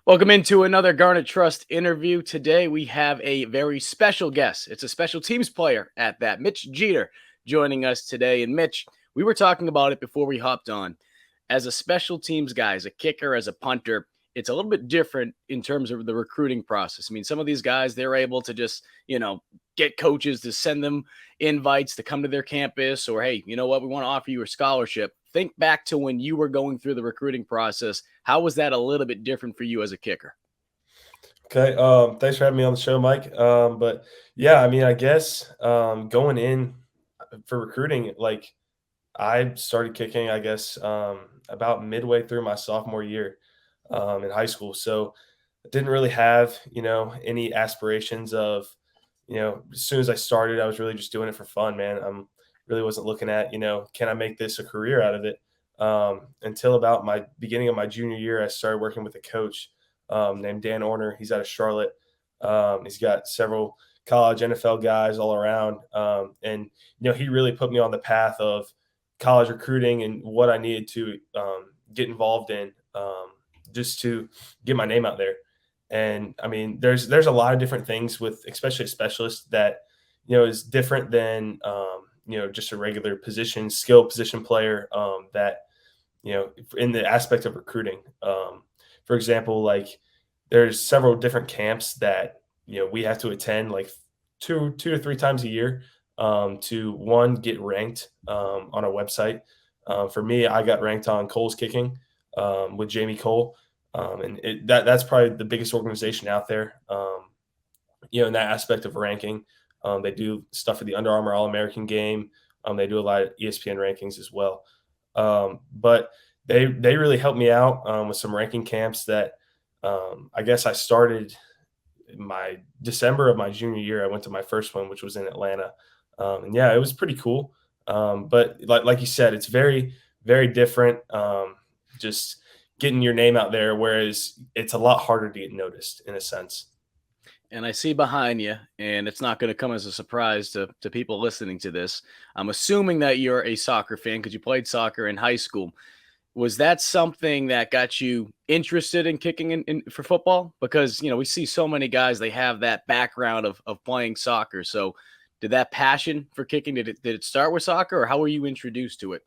Welcome into another Garnet Trust interview. Today we have a very special guest. It's a special teams player at that, Mitch Jeter, joining us today. And Mitch, we were talking about it before we hopped on. As a special teams guy, as a kicker, as a punter, it's a little bit different in terms of the recruiting process. I mean, some of these guys, they're able to just, get coaches to send them invites to come to their campus or, hey, you know what, we want to offer you a scholarship. Think back to when you were going through the recruiting process. How was that a little bit different for you as a kicker? Okay. Thanks for having me on the show, Mike. But yeah, I mean, I guess going in for recruiting, like I started kicking, I guess, about midway through my sophomore year in high school. So I didn't really have, any aspirations of, as soon as I started, I was really just doing it for fun, man. Really wasn't looking at, can I make this a career out of it? Until about my beginning of my junior year, I started working with a coach named Dan Orner. He's out of Charlotte. He's got several college NFL guys all around. And, he really put me on the path of college recruiting and what I needed to get involved in just to get my name out there. And I mean, there's a lot of different things with, especially a specialist that, is different than, just a regular skill position player that, in the aspect of recruiting. For example, like there's several different camps that, we have to attend like two to three times a year to one, get ranked on a website. For me, I got ranked on Cole's Kicking with Jamie Cole. And that's probably the biggest organization out there, in that aspect of ranking. They do stuff for the Under Armour All-American game. They do a lot of ESPN rankings as well. But they really helped me out with some ranking camps that I guess I started my December of my junior year. I went to my first one, which was in Atlanta. And yeah, it was pretty cool. But like you said, it's very, very different. Just getting your name out there, whereas it's a lot harder to get noticed in a sense. And I see behind you, and it's not going to come as a surprise to people listening to this. I'm assuming that you're a soccer fan because you played soccer in high school. Was that something that got you interested in kicking for football? Because, we see so many guys, they have that background of playing soccer. So did that passion for kicking, did it start with soccer, or how were you introduced to it?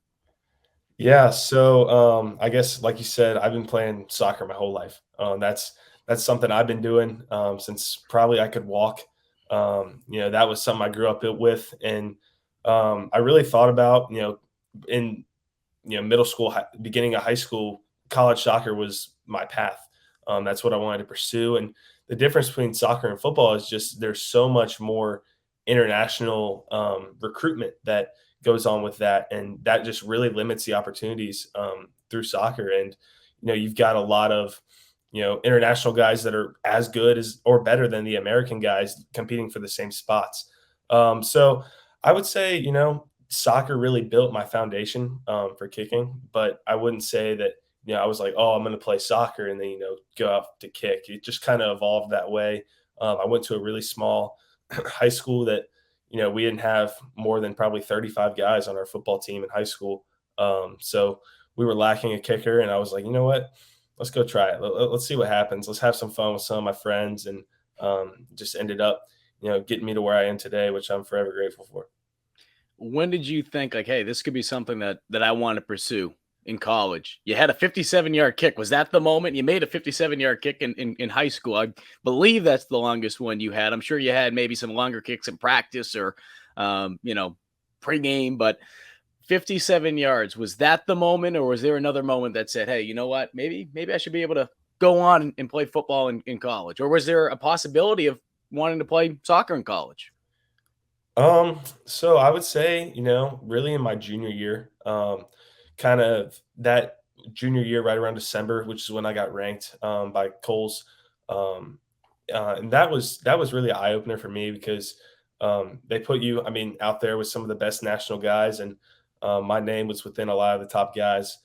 Yeah, so I guess like you said, I've been playing soccer my whole life. That's something I've been doing since probably I could walk. That was something I grew up with, and I really thought about in middle school, beginning of high school, college soccer was my path. That's what I wanted to pursue, and the difference between soccer and football is just there's so much more international recruitment that goes on with that, and that just really limits the opportunities through soccer. And you've got a lot of international guys that are as good as or better than the American guys competing for the same spots. So I would say soccer really built my foundation for kicking, but I wouldn't say that I was like, oh, I'm going to play soccer and then go out to kick. It just kind of evolved that way. I went to a really small high school that we didn't have more than probably 35 guys on our football team in high school. So we were lacking a kicker, and I was like, you know what? Let's go try it. Let's see what happens. Let's have some fun with some of my friends, and just ended up, getting me to where I am today, which I'm forever grateful for. When did you think, like, hey, this could be something that I want to pursue in college? You had a 57-yard kick. Was that the moment you made a 57-yard kick in high school? I believe that's the longest one you had. I'm sure you had maybe some longer kicks in practice or, pregame, but 57 yards, was that the moment, or was there another moment that said, hey, you know what, maybe I should be able to go on and play football in college? Or was there a possibility of wanting to play soccer in college? So I would say, really in my junior year, kind of that junior year, right around December, which is when I got ranked by Coles. Um, and that was really an eye opener for me because they put you, I mean, out there with some of the best national guys, and my name was within a lot of the top guys,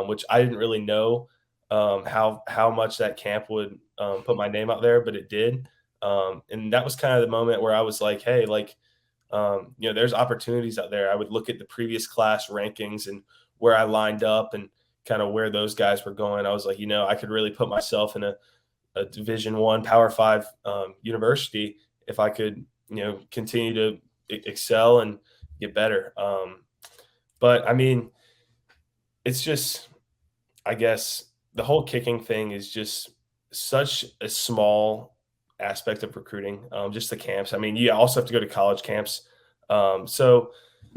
which I didn't really know how much that camp would put my name out there, but it did. And that was kind of the moment where I was like, hey, like, there's opportunities out there. I would look at the previous class rankings and where I lined up and kind of where those guys were going. I was like, I could really put myself in a Division I Power Five university if I could, continue to excel and get better. But I mean, it's just, I guess, the whole kicking thing is just such a small aspect of recruiting. Just the camps. I mean, you also have to go to college camps. So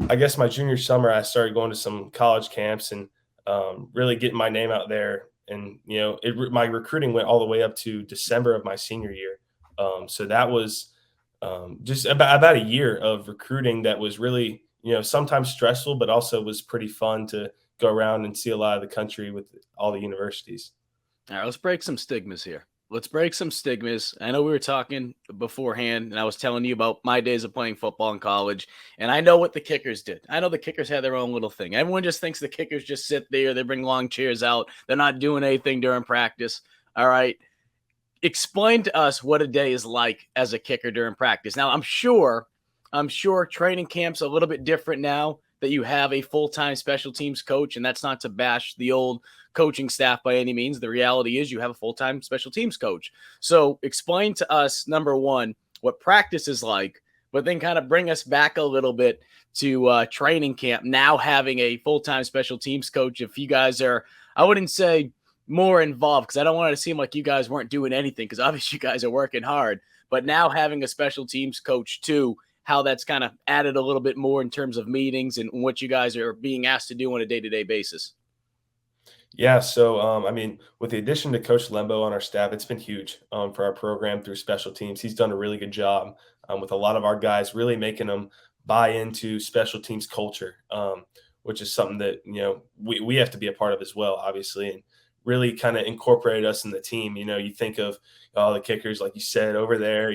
I guess my junior summer, I started going to some college camps and really getting my name out there. And my recruiting went all the way up to December of my senior year. So that was just about a year of recruiting that was really, sometimes stressful, but also was pretty fun to go around and see a lot of the country with all the universities. All right, let's break some stigmas here. Let's break some stigmas. I know we were talking beforehand, and I was telling you about my days of playing football in college, and I know what the kickers did. I know the kickers had their own little thing. Everyone just thinks the kickers just sit there, they bring long chairs out, they're not doing anything during practice. All right. Explain to us what a day is like as a kicker during practice. Now, I'm sure training camp's a little bit different now that you have a full-time special teams coach, and that's not to bash the old coaching staff by any means. The reality is you have a full-time special teams coach. So explain to us, number one, what practice is like, but then kind of bring us back a little bit to training camp, now having a full-time special teams coach. If you guys are, I wouldn't say more involved, because I don't want it to seem like you guys weren't doing anything, because obviously you guys are working hard, but now having a special teams coach too, how that's kind of added a little bit more in terms of meetings and what you guys are being asked to do on a day-to-day basis. Yeah, so I mean, with the addition to Coach Lembo on our staff, it's been huge for our program through special teams. He's done a really good job with a lot of our guys, really making them buy into special teams culture, which is something that we have to be a part of as well, obviously, and really kind of incorporate us in the team. You think of all the kickers, like you said, over there,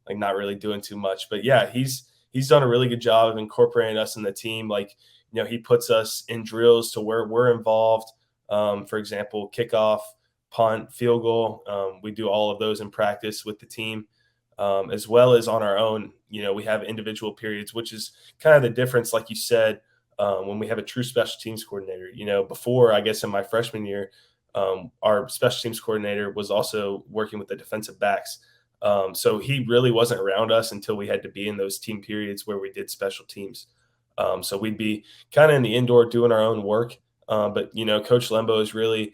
like not really doing too much, but yeah, he's done a really good job of incorporating us in the team. Like he puts us in drills to where we're involved. For example, kickoff, punt, field goal. We do all of those in practice with the team, as well as on our own. We have individual periods, which is kind of the difference, like you said, when we have a true special teams coordinator. Before, I guess in my freshman year, our special teams coordinator was also working with the defensive backs. So he really wasn't around us until we had to be in those team periods where we did special teams. So we'd be kind of in the indoor doing our own work. But Coach Lembo has really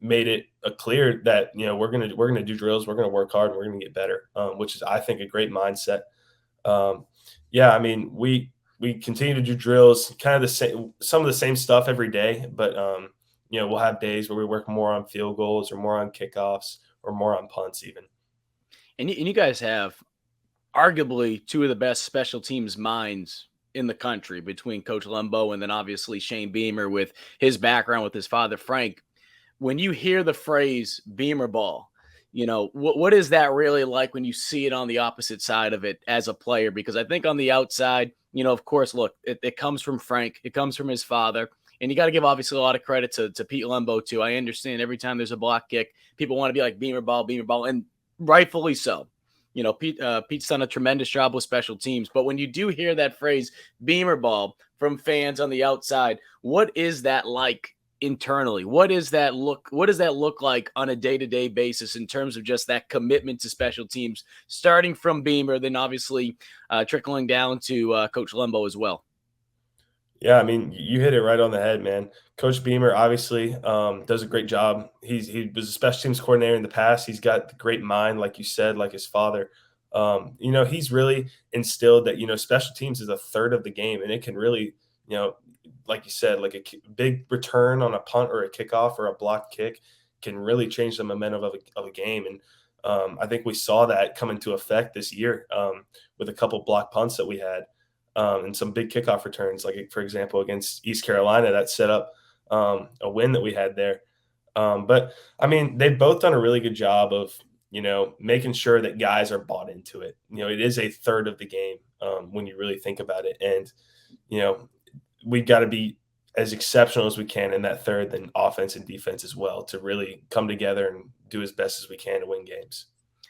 made it clear that we're gonna do drills, we're gonna work hard, and we're gonna get better, which is, I think, a great mindset. Yeah, I mean, we continue to do drills, kind of the same, some of the same stuff every day, but we'll have days where we work more on field goals or more on kickoffs or more on punts even. And you guys have arguably two of the best special teams minds in the country, between Coach Lembo and then obviously Shane Beamer with his background with his father, Frank. When you hear the phrase Beamer ball, what is that really like when you see it on the opposite side of it as a player? Because I think on the outside, of course, look, it comes from Frank, it comes from his father. And you got to give obviously a lot of credit to Pete Lembo too. I understand every time there's a block kick, people want to be like Beamer ball, and rightfully so. Pete's done a tremendous job with special teams. But when you do hear that phrase Beamer ball from fans on the outside, what is that like internally? What does that look like on a day-to-day basis in terms of just that commitment to special teams, starting from Beamer, then obviously trickling down to Coach Lembo as well? Yeah, I mean, you hit it right on the head, man. Coach Beamer obviously does a great job. He was a special teams coordinator in the past. He's got a great mind, like you said, like his father. He's really instilled that special teams is a third of the game, and it can really, like you said, like a big return on a punt or a kickoff or a block kick can really change the momentum of a game. And I think we saw that come into effect this year with a couple block punts that we had. And some big kickoff returns, like for example against East Carolina, that set up a win that we had there. But I mean, they've both done a really good job of making sure that guys are bought into it. It is a third of the game when you really think about it, and we've got to be as exceptional as we can in that third, then offense and defense as well, to really come together and do as best as we can to win games.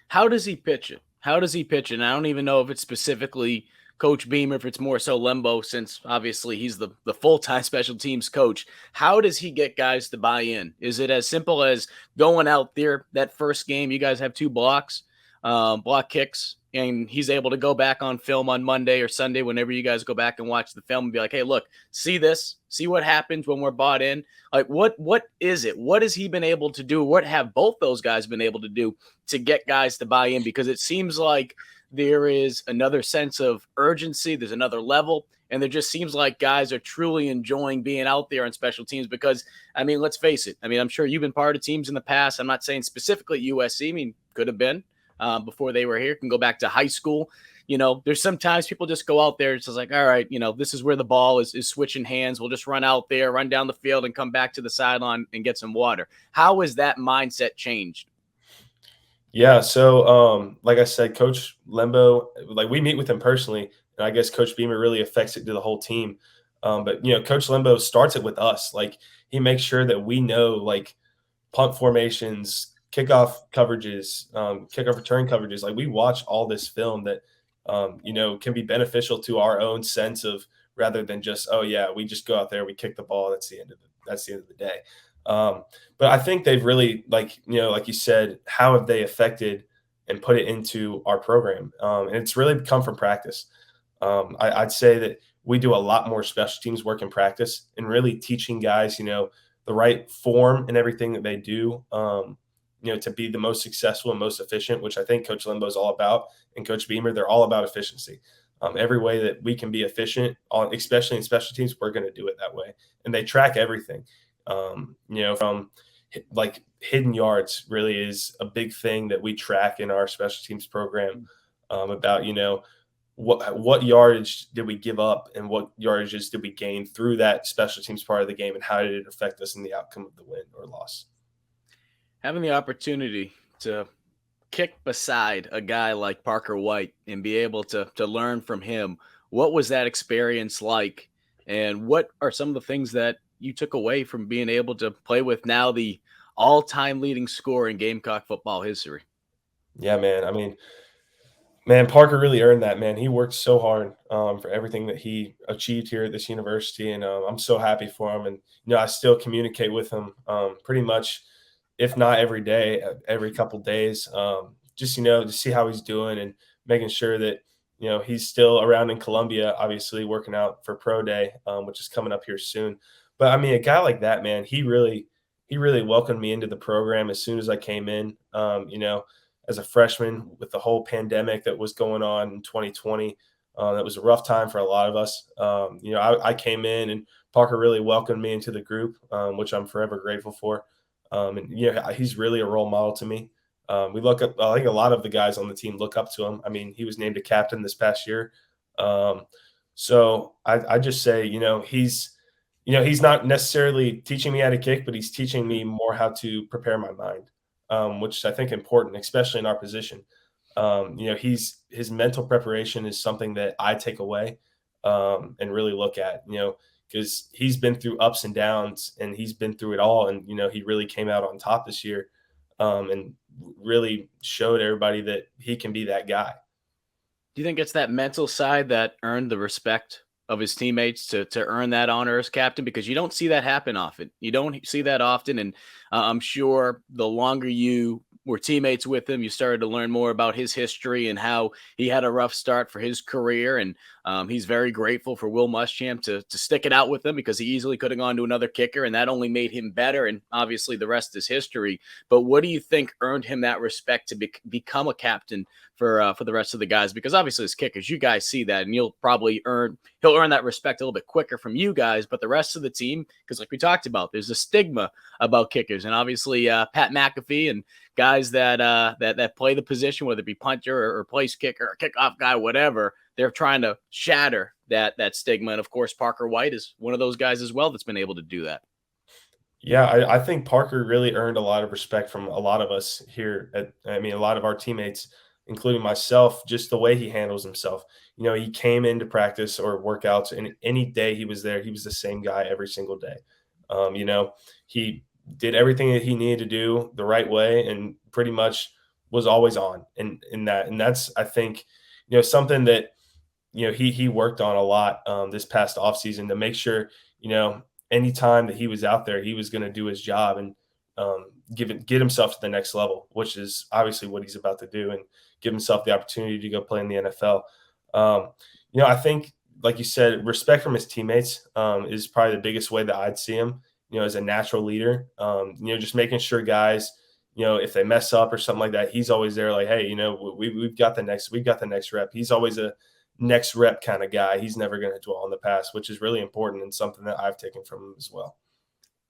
How does he pitch it? How does he pitch it? And I don't even know if it's specifically Coach Beamer, if it's more so Lembo, since obviously he's the full-time special teams coach, how does he get guys to buy in? Is it as simple as going out there that first game? You guys have two blocks, block kicks, and he's able to go back on film on Monday or Sunday whenever you guys go back and watch the film and be like, hey, look, see this, see what happens when we're bought in. Like, what is it? What has he been able to do? What have both those guys been able to do to get guys to buy in? Because it seems like there is another sense of urgency. There's another level. And there just seems like guys are truly enjoying being out there on special teams because, I mean, let's face it. I mean, I'm sure you've been part of teams in the past. I'm not saying specifically USC. I mean, could have been before they were here. Can go back to high school. You know, there's sometimes people just go out there. It's just like, all right, you know, this is where the ball is switching hands. We'll just run out there, run down the field and come back to the sideline and get some water. How has that mindset changed? Yeah, so like I said, Coach Lembo, like we meet with him personally, and I guess Coach Beamer really affects it to the whole team. But Coach Lembo starts it with us. Like he makes sure that we know like punt formations, kickoff coverages, kickoff return coverages. Like we watch all this film that can be beneficial to our own sense of rather than just, oh yeah, we just go out there, we kick the ball. That's the end of the day. But I think they've really like you said, how have they affected and put it into our program? And it's really come from practice. I'd say that we do a lot more special teams work in practice and really teaching guys, the right form and everything that they do, to be the most successful and most efficient, which I think Coach Limbo is all about, and Coach Beamer, they're all about efficiency. Every way that we can be efficient, especially in special teams, we're going to do it that way. And they track everything, from like hidden yards really is a big thing that we track in our special teams program about, what yardage did we give up and what yardages did we gain through that special teams part of the game and how did it affect us in the outcome of the win or loss. Having the opportunity to kick beside a guy like Parker White and be able to learn from him, what was that experience like? And what are some of the things that you took away from being able to play with now the all-time leading scorer in Gamecock football history? Yeah, man. I mean, man, Parker really earned that, man. He worked so hard for everything that he achieved here at this university, and I'm so happy for him. And I still communicate with him pretty much, if not every day, every couple days, just to see how he's doing and making sure that he's still around in Columbia, obviously working out for Pro Day, which is coming up here soon. But I mean, a guy like that, man, he really welcomed me into the program as soon as I came in. As a freshman with the whole pandemic that was going on in 2020. That was a rough time for a lot of us. I came in and Parker really welcomed me into the group, which I'm forever grateful for. He's really a role model to me. We look up, I think a lot of the guys on the team look up to him. I mean, he was named a captain this past year. So I just say, he's not necessarily teaching me how to kick, but he's teaching me more how to prepare my mind. Which I think important, especially in our position. His mental preparation is something that I take away and really look at, because he's been through ups and downs and he's been through it all. And, he really came out on top this year and really showed everybody that he can be that guy. Do you think it's that mental side that earned the respect of his teammates to earn that honor as captain? Because you don't see that happen often. You don't see that often. And I'm sure the longer you were teammates with him, you started to learn more about his history and how he had a rough start for his career. And he's very grateful for Will Muschamp to stick it out with him because he easily could have gone to another kicker, and that only made him better. And obviously the rest is history. But what do you think earned him that respect to become a captain for the rest of the guys? Because obviously as kickers, you guys see that, and he'll earn that respect a little bit quicker from you guys. But the rest of the team, because like we talked about, there's a stigma about kickers, and obviously Pat McAfee and guys that play the position, whether it be punter or place kicker or kickoff guy, whatever, they're trying to shatter that stigma. And of course, Parker White is one of those guys as well that's been able to do that. Yeah, I think Parker really earned a lot of respect from a lot of us here. A lot of our teammates, including myself, just the way he handles himself. He came into practice or workouts, and any day he was there, he was the same guy every single day. He did everything that he needed to do the right way and pretty much was always on in that. And that's, I think, something that he worked on a lot this past offseason to make sure, anytime that he was out there, he was going to do his job and get himself to the next level, which is obviously what he's about to do, and give himself the opportunity to go play in the NFL. Um, I think, like you said, respect from his teammates is probably the biggest way that I'd see him, as a natural leader. Just making sure guys, if they mess up or something like that, he's always there like, hey, we've got the next rep. He's always a next rep kind of guy. He's never going to dwell on the past, which is really important and something that I've taken from him as well.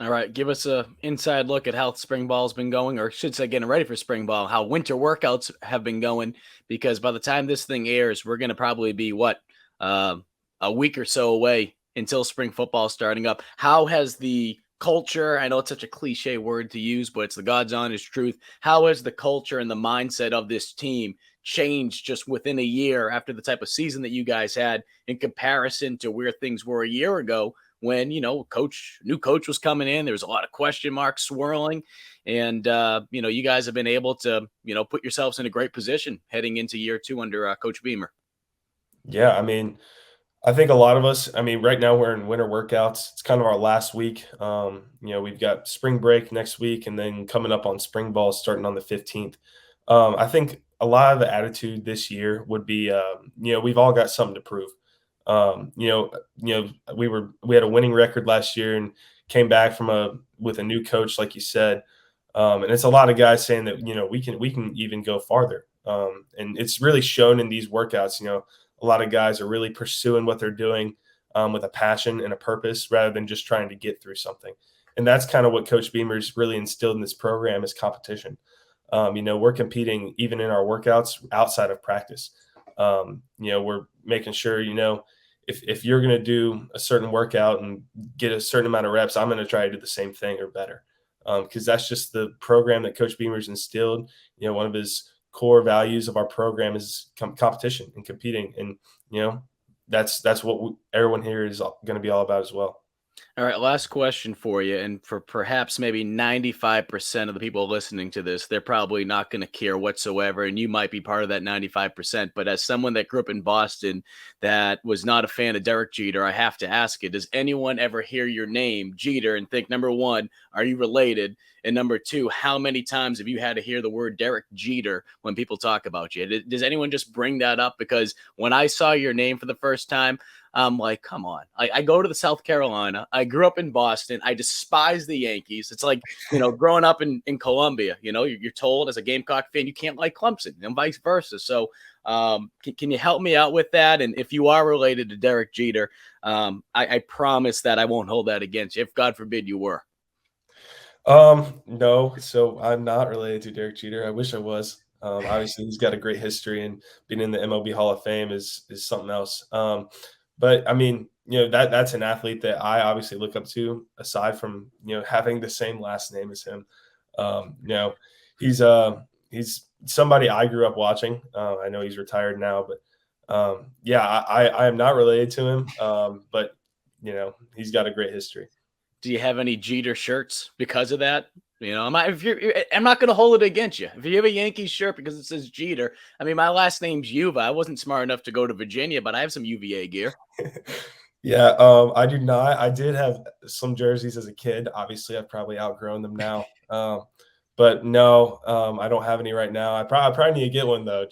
All right, give us a inside look at how spring ball's been going, or I should say getting ready for spring ball, how winter workouts have been going, because by the time this thing airs, we're going to probably be, a week or so away until spring football starting up. How has the culture, I know it's such a cliche word to use, but it's the God's honest truth. How has the culture and the mindset of this team changed just within a year after the type of season that you guys had in comparison to where things were a year ago when, new coach was coming in? There was a lot of question marks swirling, and, you guys have been able to, put yourselves in a great position heading into year 2 under Coach Beamer. Yeah, I mean, I think a lot of us, right now we're in winter workouts. It's kind of our last week. We've got spring break next week, and then coming up on spring ball starting on the 15th. I think a lot of the attitude this year would be, we've all got something to prove. We had a winning record last year and came back with a new coach, like you said. And it's a lot of guys saying that, we can even go farther. And it's really shown in these workouts. A lot of guys are really pursuing what they're doing with a passion and a purpose rather than just trying to get through something. And that's kind of what Coach Beamer's really instilled in this program is competition. We're competing even in our workouts outside of practice. We're making sure, if you're going to do a certain workout and get a certain amount of reps, I'm going to try to do the same thing or better. Because that's just the program that Coach Beamer's instilled. One of his core values of our program is competition and competing. And, that's what everyone here is going to be all about as well. All right, last question for you. And for perhaps maybe 95% of the people listening to this, they're probably not going to care whatsoever. And you might be part of that 95%. But as someone that grew up in Boston that was not a fan of Derek Jeter, I have to ask you, does anyone ever hear your name, Jeter, and think, number one, are you related? And number two, how many times have you had to hear the word Derek Jeter when people talk about you? Does anyone just bring that up? Because when I saw your name for the first time, I'm like, come on. I go to the South Carolina. I grew up in Boston. I despise the Yankees. It's like, growing up in Columbia, you're told as a Gamecock fan, you can't like Clemson and vice versa. So can you help me out with that? And if you are related to Derek Jeter, I promise that I won't hold that against you, if God forbid you were. No, so I'm not related to Derek Jeter. I wish I was. Obviously, he's got a great history, and being in the MLB Hall of Fame is something else. But that's an athlete that I obviously look up to, aside from having the same last name as him. He's somebody I grew up watching. I know he's retired now, but I am not related to him. But he's got a great history. Do you have any Jeter shirts because of that? I'm not going to hold it against you. If you have a Yankees shirt because it says Jeter, my last name's Uva. I wasn't smart enough to go to Virginia, but I have some UVA gear. Yeah, I do not. I did have some jerseys as a kid. Obviously, I've probably outgrown them now. But no, I don't have any right now. I probably need to get one though.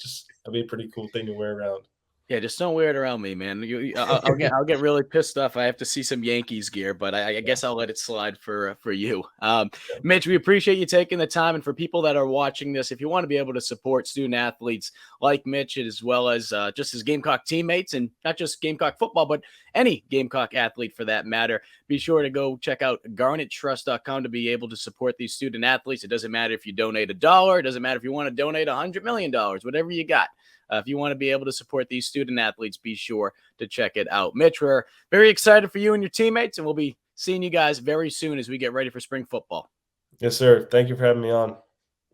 That'd be a pretty cool thing to wear around. Yeah, just don't wear it around me, man. I'll get really pissed off. I have to see some Yankees gear, but I guess I'll let it slide for you. Mitch, we appreciate you taking the time. And for people that are watching this, if you want to be able to support student athletes like Mitch, as well as just his Gamecock teammates, and not just Gamecock football, but any Gamecock athlete for that matter, be sure to go check out GarnetTrust.com to be able to support these student athletes. It doesn't matter if you donate $1. It doesn't matter if you want to donate $100 million, whatever you got. If you want to be able to support these student athletes, be sure to check it out. Mitch, we're very excited for you and your teammates, and we'll be seeing you guys very soon as we get ready for spring football. Yes, sir. Thank you for having me on.